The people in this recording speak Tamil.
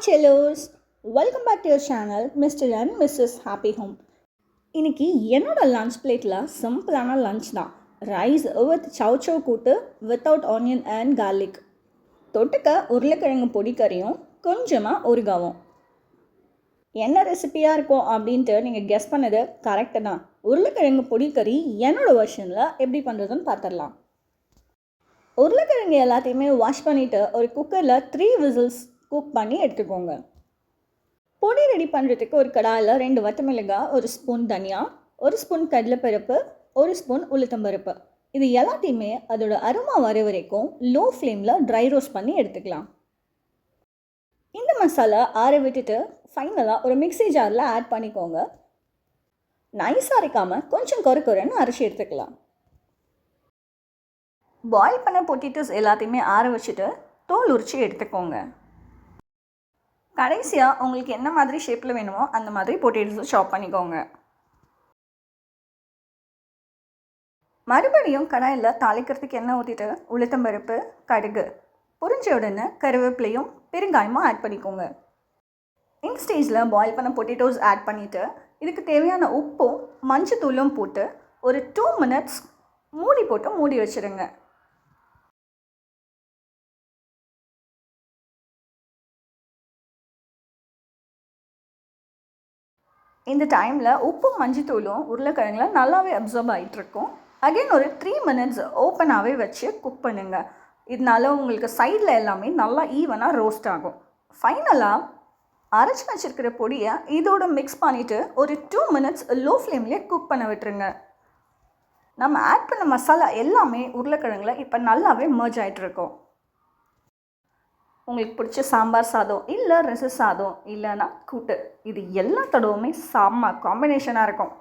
செல்லோஸ், welcome back to your channel mister and missus Happy Home. இன்றைக்கி என்னோடய லன்ச் பிளேட்டில் சிம்பிளான லன்ச் தான். ரைஸ் வித் சவ் கூட்டு வித்தவுட் ஆனியன் அண்ட் கார்லிக். தொட்டுக்க உருளைக்கிழங்கு பொடிக்கறியும் கொஞ்சமாக ஊறுகாவும். என்ன ரெசிபியாக இருக்கும் அப்படின்ட்டு நீங்கள் கெஸ் பண்ணது கரெக்டு தான். உருளைக்கிழங்கு பொடிக்கறி என்னோடய வெர்ஷனில் எப்படி பண்ணுறதுன்னு பார்த்துடலாம். உருளைக்கிழங்கு எல்லாத்தையுமே வாஷ் பண்ணிவிட்டு ஒரு குக்கரில் 3 விசில்ஸ் குக் பண்ணி எடுத்துக்கோங்க. பொடி ரெடி பண்ணுறதுக்கு ஒரு கடாயில் 2 வத்தமிளகாய், 1 ஸ்பூன் தனியா, 1 ஸ்பூன் கடலைப்பருப்பு, 1 ஸ்பூன் உளுத்தம்பருப்பு, இது எல்லாத்தையுமே அதோட அரோமா வர வரைக்கும் லோ ஃப்ளேமில் ட்ரை ரோஸ்ட் பண்ணி எடுத்துக்கலாம். இந்த மசாலா ஆற விட்டுட்டு ஃபைனலாக ஒரு மிக்ஸி ஜாரில் ஆட் பண்ணிக்கோங்க. நைஸாக அரைக்காமல் கொஞ்சம் கொரன்னு அரைச்சி எடுத்துக்கலாம். பாயில் பண்ண பொட்டேட்டோஸ் எல்லாத்தையுமே ஆற வச்சுட்டு தோல் உரித்து எடுத்துக்கோங்க. கடைசியாக உங்களுக்கு என்ன மாதிரி ஷேப்பில் வேணுமோ அந்த மாதிரி பொட்டேட்டோஸை சாப் பண்ணிக்கோங்க. மறுபடியும் கடாயில் தாளிக்கிறதுக்கு எண்ணெய் ஊற்றிட்டு உளுத்தம்பருப்பு, கடுகு பொரிஞ்ச உடனே கருவேப்பிலையும் பெருங்காயமும் ஆட் பண்ணிக்கோங்க. இந்த ஸ்டேஜில் பாயில் பண்ண பொட்டேட்டோஸ் ஆட் பண்ணிவிட்டு இதுக்கு தேவையான உப்பும் மஞ்சத்தூளும் போட்டு ஒரு 2 மினிட்ஸ் மூடி போட்டு மூடி வச்சுருங்க. இந்த டைமில் உப்பும் மஞ்சத்தூளும் உருளைக்கிழங்குல நல்லாவே அப்சர்வ் ஆகிட்டுருக்கும். அகெயின் ஒரு 3 மினிட்ஸ் ஓப்பனாகவே வச்சு குக் பண்ணுங்கள். இதனால உங்களுக்கு சைடில் எல்லாமே நல்லா ஈவனாக ரோஸ்ட் ஆகும். ஃபைனலாக அரைச்சி வச்சுருக்கிற பொடியை இதோடு மிக்ஸ் பண்ணிவிட்டு ஒரு 2 மினிட்ஸ் லோ ஃப்ளேம்லேயே குக் பண்ண விட்டுருங்க. நம்ம ஆட் பண்ண மசாலா எல்லாமே உருளைக்கிழங்குல இப்போ நல்லாவே மர்ஜ் ஆகிட்டுருக்கோம். உங்களுக்கு பிடிச்ச சாம்பார் சாதம் இல்லை ரச சாதம் இல்லைன்னா கூட்டு, இது எல்லாத்தோடவுமே செம்ம காம்பினேஷனாக இருக்கும்.